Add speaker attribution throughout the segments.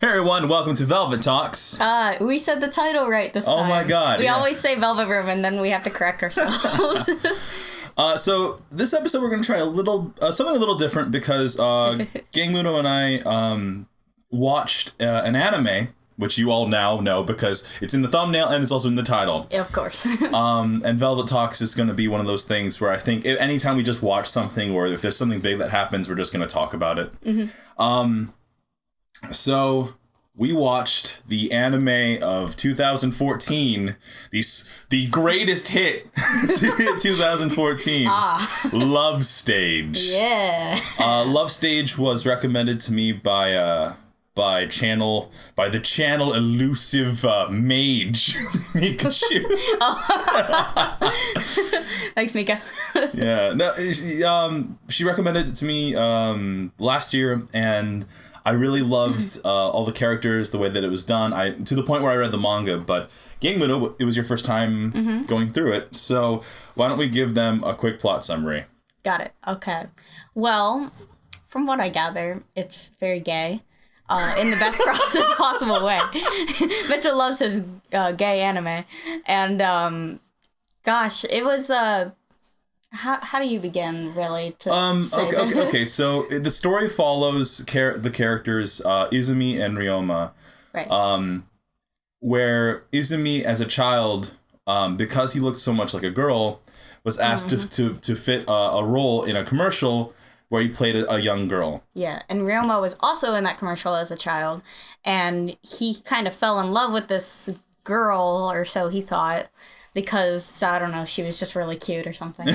Speaker 1: Hey everyone, welcome to Velvet Talks.
Speaker 2: We said the title right this time.
Speaker 1: Oh my god.
Speaker 2: We always say Velvet Room and then we have to correct ourselves.
Speaker 1: So this episode we're going to try something a little different because Gangmuno and I watched an anime, which you all now know because it's in the thumbnail and it's also in the title.
Speaker 2: Yeah, of course.
Speaker 1: And Velvet Talks is going to be one of those things where I think anytime we just watch something or if there's something big that happens, we're just going to talk about it. Mm-hmm. So we watched the anime of 2014, the greatest hit 2014, Love Stage.
Speaker 2: Yeah.
Speaker 1: Love Stage was recommended to me by the channel elusive mage Mikachu.
Speaker 2: Thanks, Mika.
Speaker 1: Yeah, no, she recommended it to me last year, and I really loved all the characters, the way that it was done. To the point where I read the manga, but Gangmuno, it was your first time going through it, so why don't we give them a quick plot summary?
Speaker 2: Got it. Okay. Well, from what I gather, it's very gay. In the best possible way. Mitchell loves his gay anime. And, gosh, it was... How do you begin, really, to say this?
Speaker 1: Okay, so the story follows the characters Izumi and Ryoma.
Speaker 2: Right.
Speaker 1: Where Izumi, as a child, because he looked so much like a girl, was asked to fit a role in a commercial where he played a young girl.
Speaker 2: Yeah, and Ryoma was also in that commercial as a child, and he kind of fell in love with this girl, or so he thought, because, I don't know, she was just really cute or something.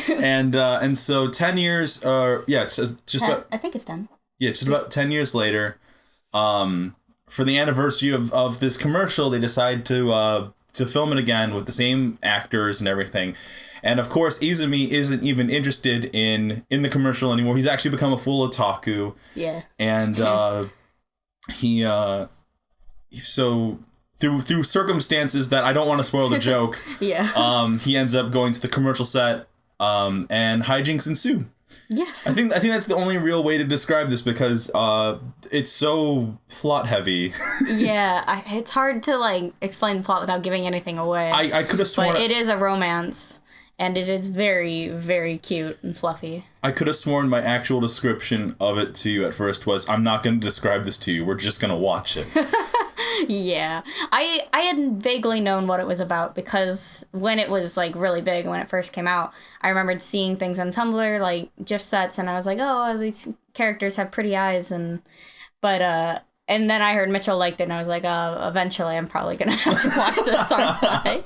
Speaker 1: and so 10 years, it's just
Speaker 2: 10,
Speaker 1: about...
Speaker 2: I think it's 10.
Speaker 1: Yeah, just about 10 years later, for the anniversary of this commercial, they decide to film it again with the same actors and everything. And of course, Izumi isn't even interested in the commercial anymore. He's actually become a full otaku.
Speaker 2: Yeah.
Speaker 1: And so through circumstances that I don't want to spoil the joke.
Speaker 2: Yeah.
Speaker 1: He ends up going to the commercial set, and hijinks ensue.
Speaker 2: Yes.
Speaker 1: I think that's the only real way to describe this because it's so plot heavy.
Speaker 2: Yeah, it's hard to explain the plot without giving anything away.
Speaker 1: I could have sworn...
Speaker 2: But it is a romance. And it is very, very cute and fluffy.
Speaker 1: I could have sworn my actual description of it to you at first was, I'm not going to describe this to you, we're just going to watch it.
Speaker 2: Yeah. I had vaguely known what it was about because when it was, really big, when it first came out, I remembered seeing things on Tumblr, like GIF sets, and I was like, oh, these characters have pretty eyes, and then I heard Mitchell liked it, and I was like, eventually I'm probably going to have to watch this, aren't I?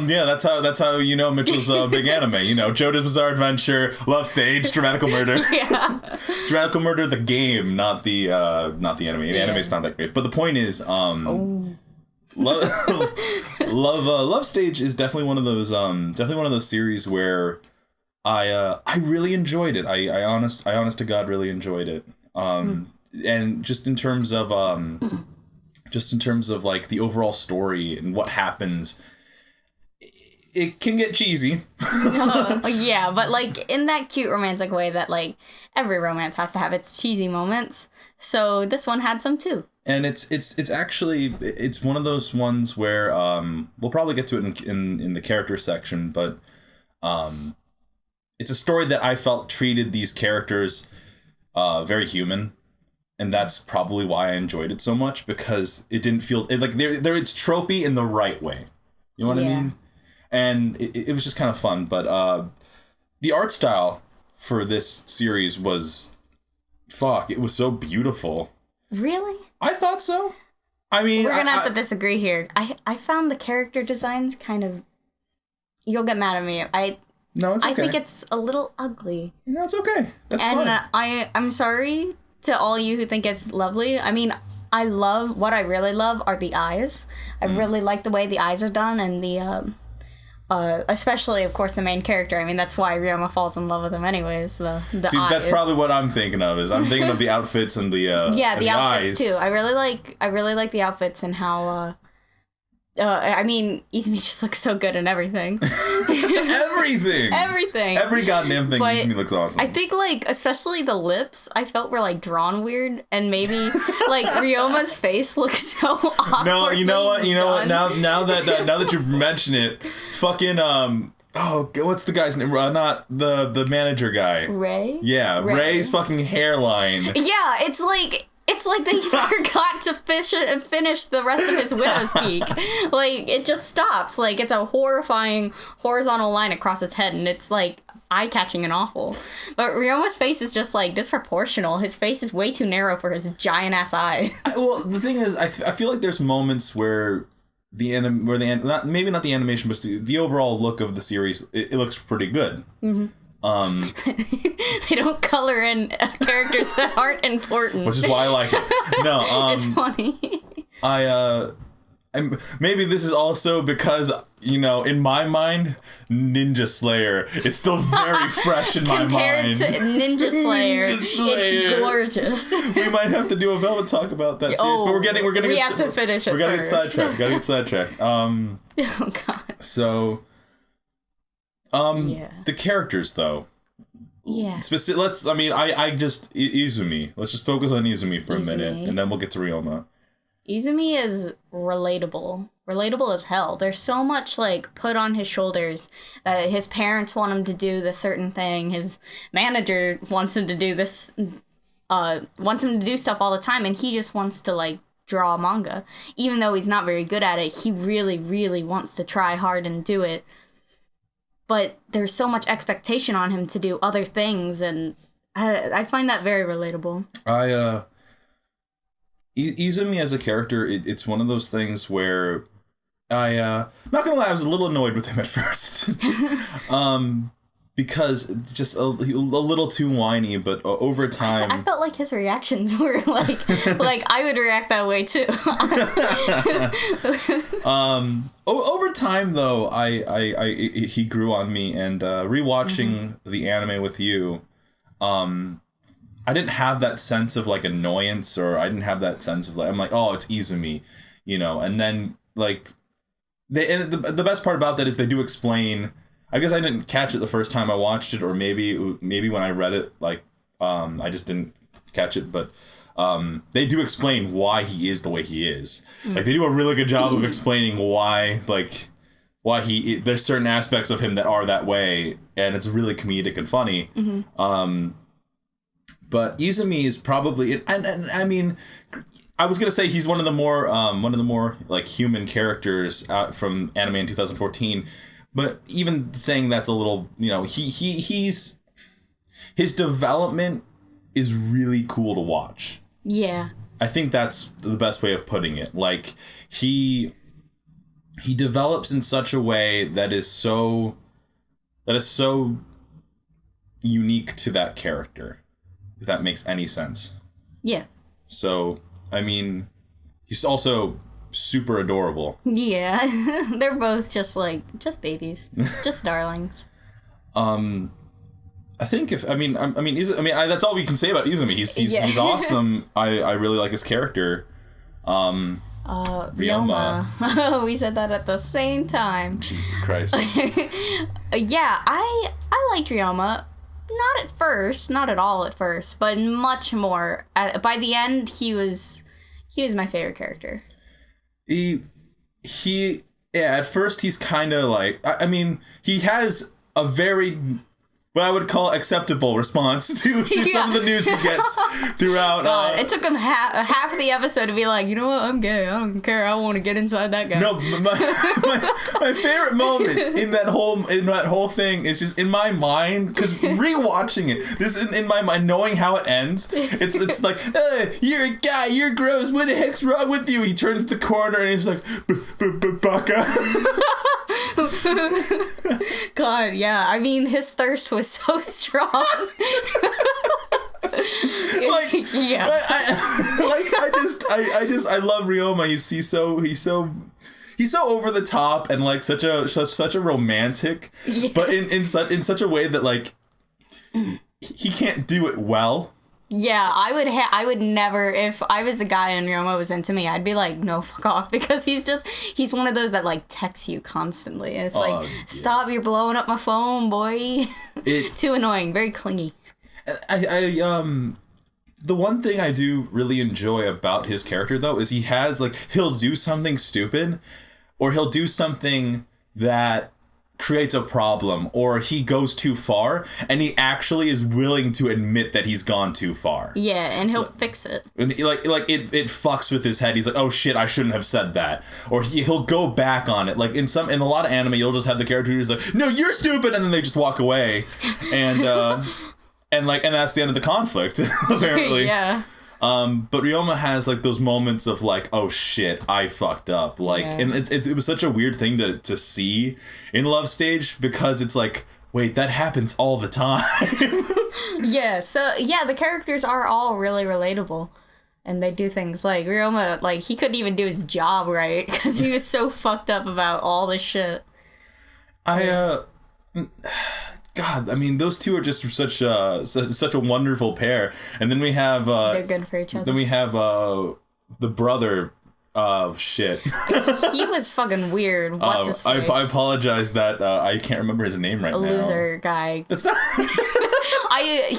Speaker 1: Yeah, that's how you know Mitchell's a big anime. You know, JoJo's Bizarre Adventure, Love Stage, Dramatical Murder.
Speaker 2: Yeah.
Speaker 1: Dramatical Murder, the game, not the anime. The anime's not that great. But the point is, Love Stage is definitely one of those series where I really enjoyed it. I honest to God really enjoyed it. And just in terms of the overall story and what happens, it can get cheesy.
Speaker 2: Yeah, but in that cute romantic way that every romance has to have its cheesy moments. So this one had some too.
Speaker 1: And it's actually one of those ones where we'll probably get to it in the character section, but it's a story that I felt treated these characters very human. And that's probably why I enjoyed it so much, because it didn't feel it's tropey in the right way. You know what I mean? And it was just kind of fun. But the art style for this series was, it was so beautiful.
Speaker 2: Really?
Speaker 1: I thought so. I mean,
Speaker 2: we're gonna have to disagree here. I found the character designs kind of. You'll get mad at me.
Speaker 1: No, it's okay.
Speaker 2: I think it's a little ugly.
Speaker 1: No, it's okay. That's fine.
Speaker 2: And I'm sorry to all you who think it's lovely. I mean, what I really love are the eyes. I really like the way the eyes are done, and the especially, of course, the main character. I mean, that's why Ryoma falls in love with him anyways, the
Speaker 1: See,
Speaker 2: eyes.
Speaker 1: That's probably what I'm thinking of, is I'm thinking of the outfits and the
Speaker 2: the outfits
Speaker 1: eyes.
Speaker 2: too. I really like the outfits and how I mean, Izumi just looks so good in everything.
Speaker 1: Everything.
Speaker 2: Everything.
Speaker 1: Every goddamn thing
Speaker 2: But
Speaker 1: Izumi looks awesome.
Speaker 2: I think, like, especially the lips, I felt were, like, drawn weird, and maybe, like, Ryoma's face looks so awkward.
Speaker 1: No, you know what? Now that you mention it, fucking what's the guy's name? Not the manager guy.
Speaker 2: Ray?
Speaker 1: Yeah, Ray's fucking hairline.
Speaker 2: Yeah, it's like they forgot to finish the rest of his widow's peak. Like, it just stops. Like, it's a horrifying horizontal line across its head, and it's, like, eye-catching and awful. But Ryoma's face is just, like, disproportional. His face is way too narrow for his giant-ass eye.
Speaker 1: Well, the thing is, I feel like there's moments where maybe not the animation, but the overall look of the series, it looks pretty good. Mm-hmm.
Speaker 2: They don't color in characters that aren't important,
Speaker 1: which is why I like it. No,
Speaker 2: it's funny.
Speaker 1: Maybe this is also because, in my mind, Ninja Slayer is still very fresh in my mind.
Speaker 2: Compared to Ninja Slayer, it's gorgeous.
Speaker 1: We might have to do a Velvet talk about that series, but we have to finish it. We're gonna get sidetracked.
Speaker 2: Oh god.
Speaker 1: So, the characters though.
Speaker 2: Yeah.
Speaker 1: Izumi. Let's just focus on Izumi for a minute, and then we'll get to Ryoma.
Speaker 2: Izumi is relatable. Relatable as hell. There's so much, like, put on his shoulders that his parents want him to do this certain thing. His manager wants him to do this, wants him to do stuff all the time, and he just wants to, like, draw manga. Even though he's not very good at it, he really, really wants to try hard and do it. But there's so much expectation on him to do other things, and I find that very relatable.
Speaker 1: Izumi as a character, it's one of those things where I'm not gonna lie, I was a little annoyed with him at first. Because just a little too whiny, but over time...
Speaker 2: I felt like his reactions were like I would react that way too.
Speaker 1: Over time, though, he grew on me, and rewatching the anime with you, I didn't have that sense of, like, annoyance, or I didn't have that sense of, like, I'm like, oh, it's Izumi, and then, like, the best part about that is they do explain... I guess I didn't catch it the first time I watched it, or maybe when I read it, like, I just didn't catch it, but they do explain why he is the way he is. Like, they do a really good job of explaining why there's certain aspects of him that are that way, and it's really comedic and funny. Mm-hmm. But Izumi is probably, and I mean, I was gonna say he's one of the more like human characters out from anime in 2014. But even saying that's a little, his development is really cool to watch.
Speaker 2: Yeah.
Speaker 1: I think that's the best way of putting it. Like, he develops in such a way that is so unique to that character, if that makes any sense.
Speaker 2: Yeah. So,
Speaker 1: I mean, he's also super adorable.
Speaker 2: Yeah. They're both just babies. Just darlings.
Speaker 1: I think that's all we can say about Izumi. He's awesome. I really like his character.
Speaker 2: Ryoma. We said that at the same time.
Speaker 1: Jesus Christ.
Speaker 2: Yeah, I liked Ryoma. Not at first, not at all at first, but much more. By the end, he was my favorite character.
Speaker 1: At first he's kind of like, he has a very, what I would call, acceptable response to some of the news he gets throughout.
Speaker 2: God, it took him half the episode to be like, you know what, I'm gay, I don't care, I want to get inside that guy.
Speaker 1: No, my favorite moment in that whole thing is just in my mind, because rewatching it, just in my mind, knowing how it ends, it's like, you're a guy, you're gross, what the heck's wrong with you? He turns the corner and he's like, baka.
Speaker 2: God, yeah. I mean, his thirst was so strong.
Speaker 1: Yeah. I love Ryoma. He's so over the top and like such a romantic, but in such a way that like he can't do it well.
Speaker 2: Yeah, I would never, if I was a guy and Ryoma was into me, I'd be like, no, fuck off, because he's one of those that like texts you constantly, and it's like, stop, you're blowing up my phone, boy. Too annoying, very clingy.
Speaker 1: The one thing I do really enjoy about his character, though, is he'll do something stupid, or he'll do something that creates a problem, or he goes too far, and he actually is willing to admit that he's gone too far.
Speaker 2: Yeah, and he'll fix it.
Speaker 1: And it fucks with his head. He's like, oh shit, I shouldn't have said that. Or he'll go back on it. Like in a lot of anime, you'll just have the character who's like, no, you're stupid, and then they just walk away. And and that's the end of the conflict, apparently.
Speaker 2: Yeah.
Speaker 1: But Ryoma has like those moments of like, oh shit, I fucked up. Like, yeah. And it was such a weird thing to see in Love Stage, because it's like, wait, that happens all the time.
Speaker 2: Yeah. So yeah, the characters are all really relatable, and they do things like Ryoma. Like he couldn't even do his job right because he was so fucked up about all this shit.
Speaker 1: God, I mean, those two are just such a wonderful pair. And then we have
Speaker 2: they're good for each other.
Speaker 1: Then we have the brother. Shit.
Speaker 2: He was fucking weird. What's his face?
Speaker 1: I apologize that I can't remember his name right now.
Speaker 2: Loser guy.
Speaker 1: That's not.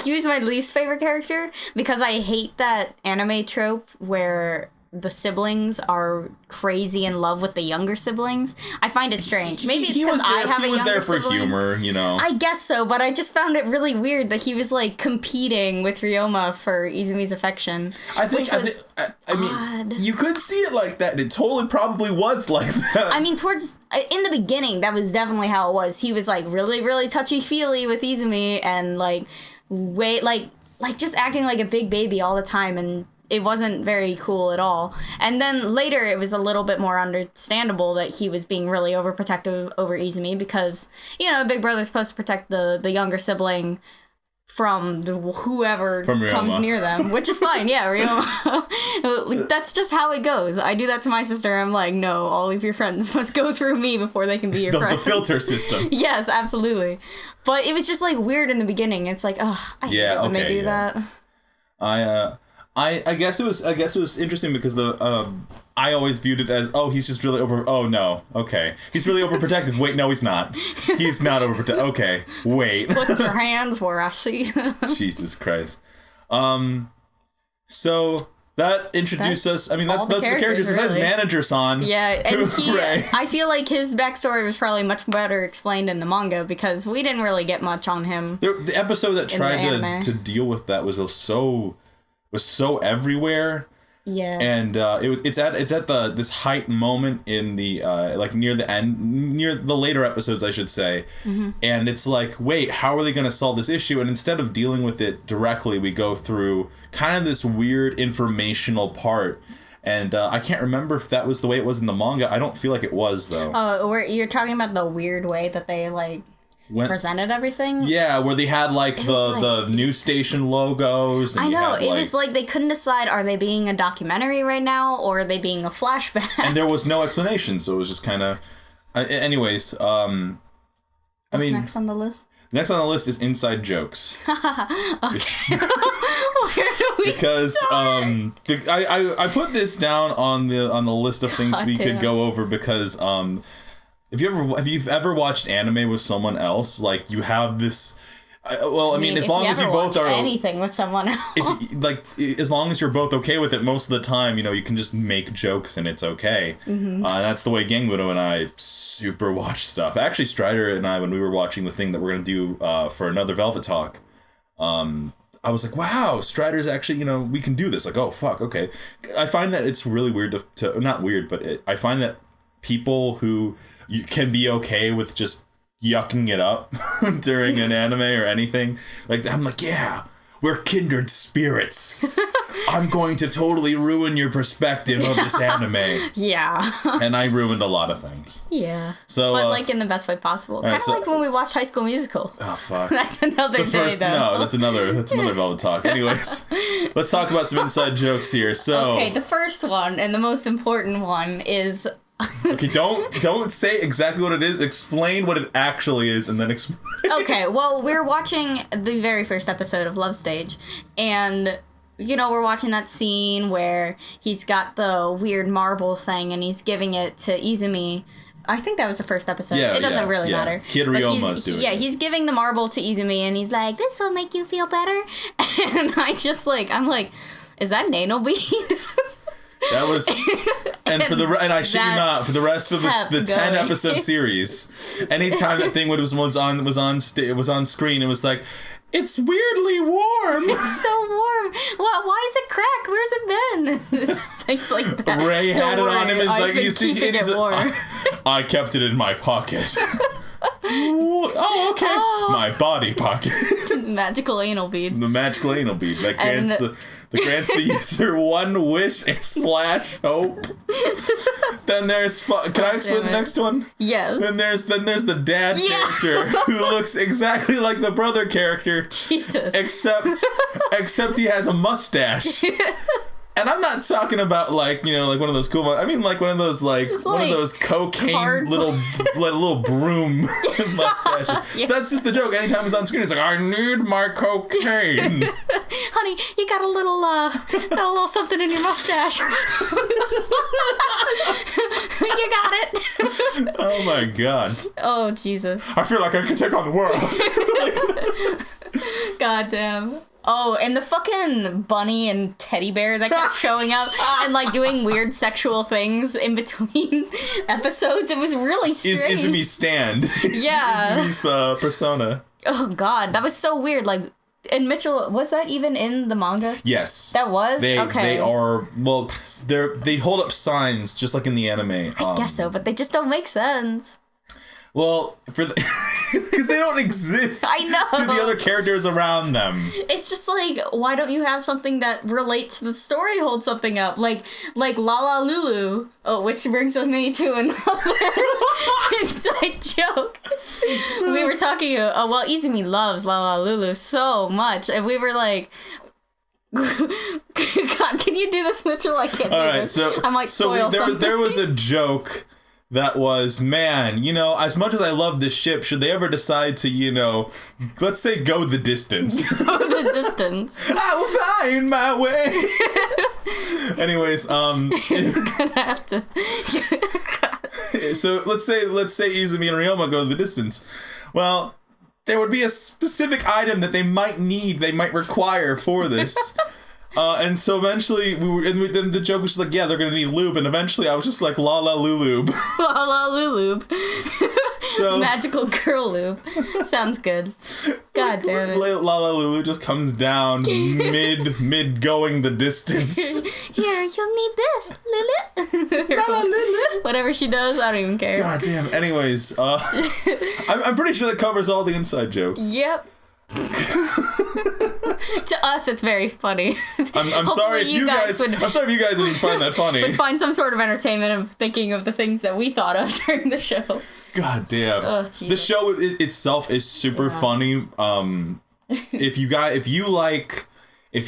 Speaker 2: He was my least favorite character because I hate that anime trope where the siblings are crazy in love with the younger siblings. I find it strange. Maybe it's because I have a younger sibling. He was there for
Speaker 1: humor, you know.
Speaker 2: I guess so, but I just found it really weird that he was like competing with Ryoma for Izumi's affection. I
Speaker 1: mean, you could see it like that. It totally probably was like that.
Speaker 2: I mean, in the beginning, that was definitely how it was. He was like really, really touchy-feely with Izumi and like just acting like a big baby all the time, and it wasn't very cool at all. And then later it was a little bit more understandable that he was being really overprotective over Izumi because, you know, Big Brother's supposed to protect the younger sibling from whoever comes near them, which is fine. Yeah, Ryoma. That's just how it goes. I do that to my sister. I'm like, no, all of your friends must go through me before they can be your friends. The
Speaker 1: filter system.
Speaker 2: Yes, absolutely. But it was just like weird in the beginning. It's like, I hate it when they do that.
Speaker 1: I guess it was interesting because I always viewed it as, he's just really he's really overprotective. Wait, no, he's not. He's not overprotective. Okay, wait.
Speaker 2: Put your hands where I see.
Speaker 1: Jesus Christ. So that introduced us. I mean, that's the characters besides really. Manager-san.
Speaker 2: Yeah, and I feel like his backstory was probably much better explained in the manga because we didn't really get much on him.
Speaker 1: The episode that tried to deal with that was so everywhere.
Speaker 2: Yeah.
Speaker 1: And it's at this height moment in the near the end, near the later episodes, I should say. Mm-hmm. And it's like, wait, how are they going to solve this issue? And instead of dealing with it directly, we go through kind of this weird informational part. And I can't remember if that was the way it was in the manga. I don't feel like it was, though.
Speaker 2: Oh, you're talking about the weird way that they presented everything?
Speaker 1: Yeah, where they had the news station logos. And
Speaker 2: I know, it was like they couldn't decide, are they being a documentary right now or are they being a flashback?
Speaker 1: And there was no explanation, so it was just kind of... anyways,
Speaker 2: What's next on the list?
Speaker 1: Next on the list is inside jokes.
Speaker 2: Okay. Where do we
Speaker 1: because
Speaker 2: start?
Speaker 1: I put this down on the list of things we could go over because... Have you ever watched anime with someone else? Like you have this. As long as you both are
Speaker 2: anything with someone else.
Speaker 1: As long as you're both okay with it, most of the time, you know, you can just make jokes and it's okay. Mm-hmm. That's the way Gangbudo and I super watch stuff. Actually, Strider and I, when we were watching the thing that we're gonna do for another Velvet Talk, I was like, wow, Strider's actually, you know, we can do this. Like, oh fuck, okay. I find that it's really weird to not weird, but I find that people who you can be okay with just yucking it up during an anime or anything. Like, I'm like, yeah, we're kindred spirits. I'm going to totally ruin your perspective of this anime.
Speaker 2: Yeah.
Speaker 1: And I ruined a lot of things.
Speaker 2: Yeah. So, but in the best way possible. Kind of like when we watched High School Musical.
Speaker 1: Oh, fuck.
Speaker 2: That's another day, though.
Speaker 1: No, that's another Velvet Talk. Anyways, let's talk about some inside jokes here. So,
Speaker 2: okay, the first one and the most important one is
Speaker 1: Okay, don't say exactly what it is. Explain what it actually is, and then explain.
Speaker 2: Okay, well, we're watching the very first episode of Love Stage, and we're watching that scene where he's got the weird marble thing, and he's giving it to Izumi. I think that was the first episode. It doesn't really matter.
Speaker 1: Kid Ryoma's doing it.
Speaker 2: Yeah, he's giving the marble to Izumi, and he's like, "This will make you feel better." And I'm like, is that an anal bead?
Speaker 1: That was, and I shit you not, for the rest of the 10-episode series, anytime that thing was on screen, it was like, it's weirdly warm.
Speaker 2: It's so warm. Why is it cracked? Where's it been? It's just things like that.
Speaker 1: Ray had it on him. It's like
Speaker 2: you see,
Speaker 1: I kept it in my pocket. Oh, okay. Oh. My body pocket.
Speaker 2: Magical anal bead.
Speaker 1: The magical anal bead that grants the user one wish / hope. Then there's can I explain the next one?
Speaker 2: Yes.
Speaker 1: Then there's the dad character who looks exactly like the brother character.
Speaker 2: Jesus.
Speaker 1: Except he has a mustache. And I'm not talking about like one of those cool ones. I mean like one of those one of those cocaine little broom mustaches. Yeah. So that's just the joke. Anytime he's on screen, it's like, I need my cocaine.
Speaker 2: Honey, you got a little something in your mustache. You got it.
Speaker 1: Oh my god.
Speaker 2: Oh Jesus.
Speaker 1: I feel like I can take on the world.
Speaker 2: God damn. Oh, and the fucking bunny and teddy bear that kept showing up and like doing weird sexual things in between episodes. It was really strange.
Speaker 1: Izumi's stand.
Speaker 2: Yeah.
Speaker 1: Izumi's persona.
Speaker 2: Oh god, that was so weird. Like, and Mitchell, was that even in the manga?
Speaker 1: Yes.
Speaker 2: That was?
Speaker 1: They are, well, they hold up signs just like in the anime.
Speaker 2: I guess so, but they just don't make sense.
Speaker 1: Well, because they don't exist.
Speaker 2: I know.
Speaker 1: To the other characters around them. It's
Speaker 2: just like, why don't you have something that relates to the story, hold something up? Like Lala Lulu. Oh, which brings me to another inside joke. We were talking, Izumi loves Lala Lulu so much, and we were like, God, can you do this, Mitchell? I can't do this.
Speaker 1: So
Speaker 2: I might spoil something.
Speaker 1: There was a joke that was, man, as much as I love this ship, should they ever decide to, let's say go the distance.
Speaker 2: Go the distance.
Speaker 1: I will find my way. Anyways,
Speaker 2: You're gonna have to.
Speaker 1: So let's say Izumi and Ryoma go the distance. Well, there would be a specific item that they might require for this. And so eventually then the joke was like, yeah, they're gonna need lube, and eventually I was just like, la la lulube.
Speaker 2: La la lulube.
Speaker 1: So
Speaker 2: magical girl lube. Sounds good. God damn it.
Speaker 1: La la lulu just comes down mid going the distance.
Speaker 2: Here, you'll need this, Lulu. La la lulu. Whatever she does, I don't even care.
Speaker 1: God damn. Anyways, I'm pretty sure that covers all the inside jokes.
Speaker 2: Yep. To us, it's very funny.
Speaker 1: I'm sorry if you guys didn't find that funny.
Speaker 2: Would find some sort of entertainment of thinking of the things that we thought of during the show.
Speaker 1: God damn.
Speaker 2: Oh,
Speaker 1: the show itself is super funny. If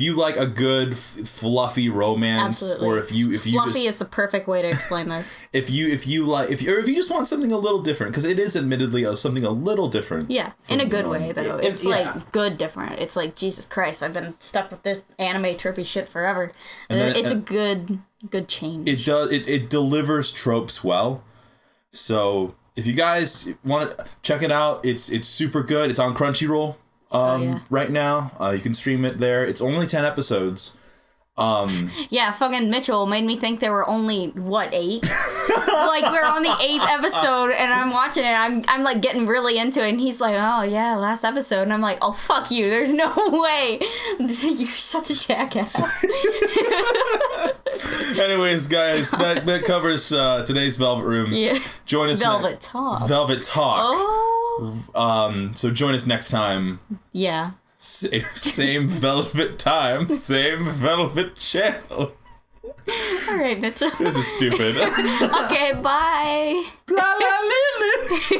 Speaker 1: you like a good fluffy romance,
Speaker 2: absolutely.
Speaker 1: Or if you
Speaker 2: fluffy is the perfect way to explain this.
Speaker 1: if you just want something a little different, because it is admittedly something a little different.
Speaker 2: Yeah, in a good way though. It's like good different. It's like, Jesus Christ, I've been stuck with this anime trippy shit forever. It's a good change.
Speaker 1: It does. It delivers tropes well. So if you guys want to check it out, it's super good. It's on Crunchyroll. Right now, you can stream it there. It's only 10 episodes.
Speaker 2: Yeah, fucking Mitchell made me think there were only 8? Like, we're on the 8th episode, and I'm watching it. I'm like getting really into it, and he's like, "Oh yeah, last episode," and I'm like, "Oh fuck you! There's no way! You're such a jackass."
Speaker 1: Anyways, guys, that covers today's Velvet Room.
Speaker 2: Yeah.
Speaker 1: Join us.
Speaker 2: Velvet Talk.
Speaker 1: Velvet Talk.
Speaker 2: Oh.
Speaker 1: So join us next time.
Speaker 2: Yeah.
Speaker 1: Same velvet time, same velvet channel.
Speaker 2: All right, Mitchell.
Speaker 1: This is stupid.
Speaker 2: Okay, bye.
Speaker 1: La la lily.